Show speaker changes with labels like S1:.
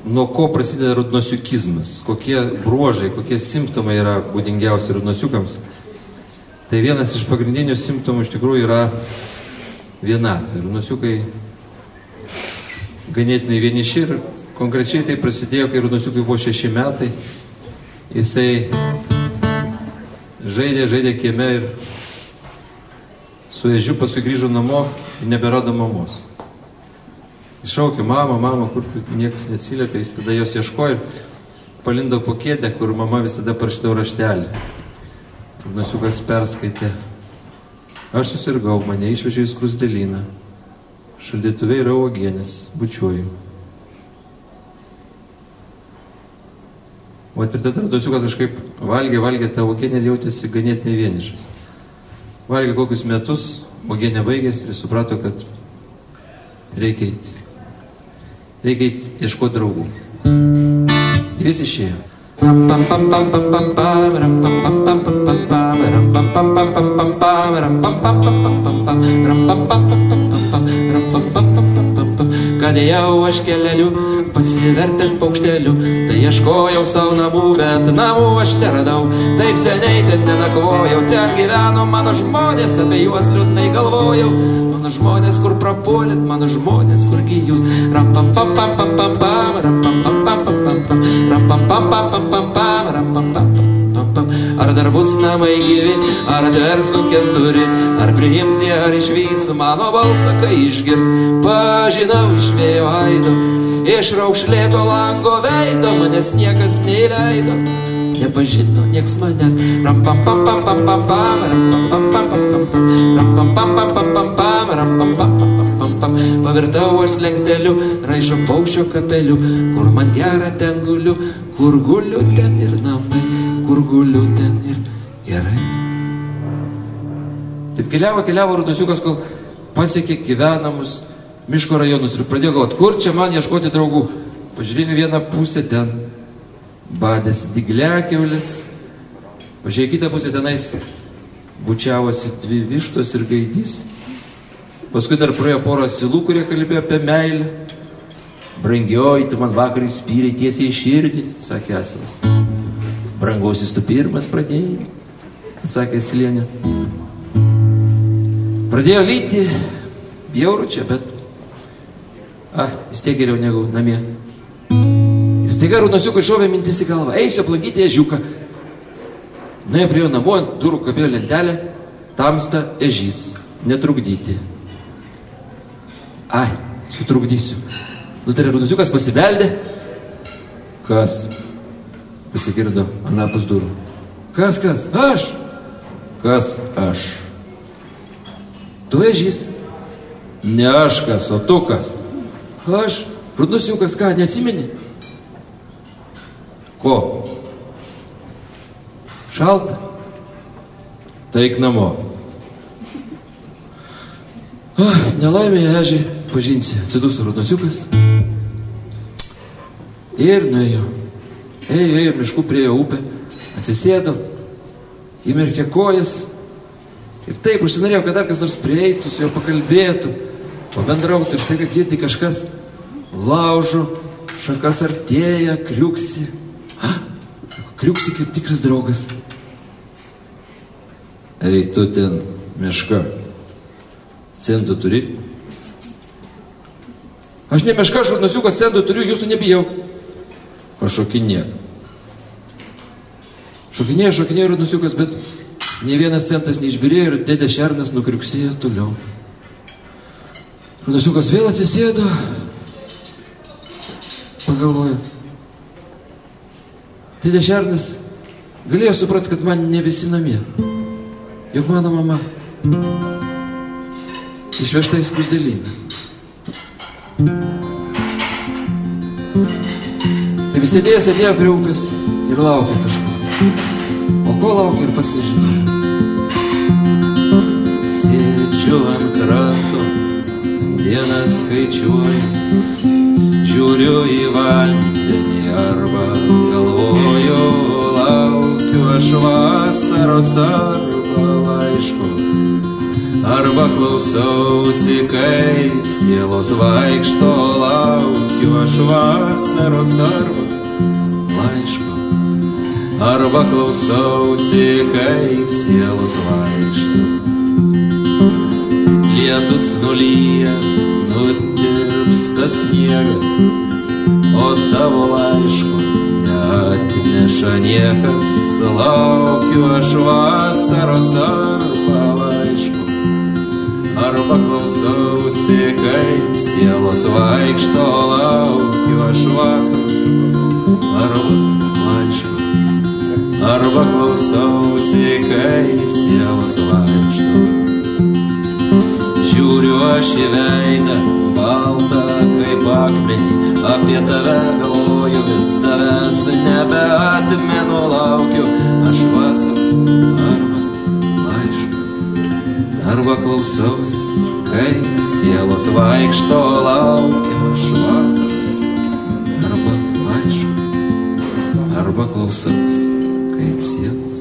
S1: nuo ko prasideda rudnosiukizmas, kokie bruožai, kokie simptomai yra būdingiausi rudnosiukams. Tai vienas iš pagrindinių simptomų iš tikrųjų yra vienatvė. Rudnosiukai ganėtinai vieniši ir konkrečiai tai prasidėjo, kai rudnosiukai buvo 6 metai. Jisai žaidė kieme ir su ežiu paskui grįžo namo ir neberado mamos. Iššaukė mama, kur niekas neatsiliepė, jis tada jos ieškojo ir palindo po kėdę, kur mama visada parašydavo raštelį. Rudnosiukas perskaitė: aš susirgau, mane išvežė į skruzdėlyną. Šaldytuve yra uogienės, bučiuoju. O ir tada rudnosiukas kažkaip valgė tą uogienę ir jautėsi ganėtinai vienišas. Valgė kokius metus, uogienė baigėsi ir suprato, kad reikia eiti ieškoti draugų. Ir jis išėjo. Kad jau aš keleliu, pasivertęs paukšteliu, tai ieškojau savo namų, bet namų aš neradau. Taip seniai ten nenakvojau, ten gyveno mano žmonės, apie juos liūdnai galvojau. Mano žmonės, kur prapuolit, mano žmonės, kurgi jūs. Ar dar bus namai gyvi, ar atvers sunkės duris, ar priims jie, ar išvys mano balsą, kai išgirs. Pažinau iš vėjo aido, iš raukšlėto lango veido, manęs niekas neįleido, nepažino nieks manęs. Pavirtau aš slenksteliu, raižo paukščio kapeliu, kur man gera ten guliu, kur guliu ten ir namai, kur guliu ten ir gerai. Taip keliavo rudnosiukas, kol pasiekė gyvenamus miško rajonus ir pradėjo galvoti, kur čia man ieškoti draugų. Pažiūrėjo vieną pusę, ten badėsi dygliakiaulis, pažiūrėjo kitą pusę, tenais bučiavosi 2 vištos ir gaidys. Paskui dar praėjo porą asilų, kurie kalbėjo apie meilę. Brangioji, tu man vakar įspyrei tiesiai į širdį, sakė asilas. Brangausis, tu pirmas pradėjai, atsakė asilienė. Pradėjo lyti, bjauru čia, bet vis tiek geriau negu namie. Ir staiga rudnosiukui šovė mintis į galvą: eisiu aplankyti ežiuką. Nuėjo prie jo namo, ant durų kabėjo lentelė: tamsta, ežys, netrukdyti. Sutrukdysiu. Nutarė rudnosiukas, pasibeldė. Kas? Pasigirdo anapus durų. Kas? Aš? Kas aš? Tu ežys? Ne aš kas, o tu kas? Aš? Rudnosiukas, ką, neatsimeni? Ko? Šalta? Taik namo. Nelaimėje ežį pažinsi, atsiduso rudnosiukas. Ir nuėjo. Ėjo mišku, priejo upę, atsisėdo, įmerkė kojas. Ir taip užsinorėjo, kad dar kas nors prieitų, su juo pakalbėtų, pabendrautų. Ir staiga girdi kažkas laužo, šakas artėja, kriuksi. Kriuksi kaip tikras draugas. Ei, tu ten, meška, centų turi? Aš ne meška, aš rudnosiukas, centų turiu, jūsų nebijau. Pašokinė. Šokinėjo rudnosiukas, bet nei vienas centas neišbirėjo ir dėdė šernas nukriuksėjo toliau. Rudnosiukas vėl atsisėdo, pagalvojo. Dėdė šernas galėjo suprasti, kad man ne visi namie. Juk mano mama išvežta į skruzdėlyną. Tai visi sėdėjo prie upės ir laukė kažko. O ko laukė ir pats nežinojo. Sėdžiu ant kranto, dieną skaičiuoju, žiūriu į vandenį arba galvoju, laukiu aš vasaros arba laiško, arba klausausi, kaip sielos vaikšto, laukiu laukiu aš vasaros arba laiško, arba klausausi, kaip sielos vaikšto. Lietus nulyja, nutirpsta sniegas, o tavo laiško neatneša niekas. Laukiu aš vasaros arba laiško, arba klausausi, kaip sielos vaikšto. Laukiu aš vasaros arba laiško, arba klausausi, kaip sielos vaikšto. Žiūriu aš į veidą, baltą kaip akmenį, apie tave galvoju, vis tavęs nebeatmenu. Laukiu aš vasaros arba laiško, arba klausausi, kaip sielos vaikšto. Laukiu aš vasaros arba laiško, arba klausausi, kaip sielos.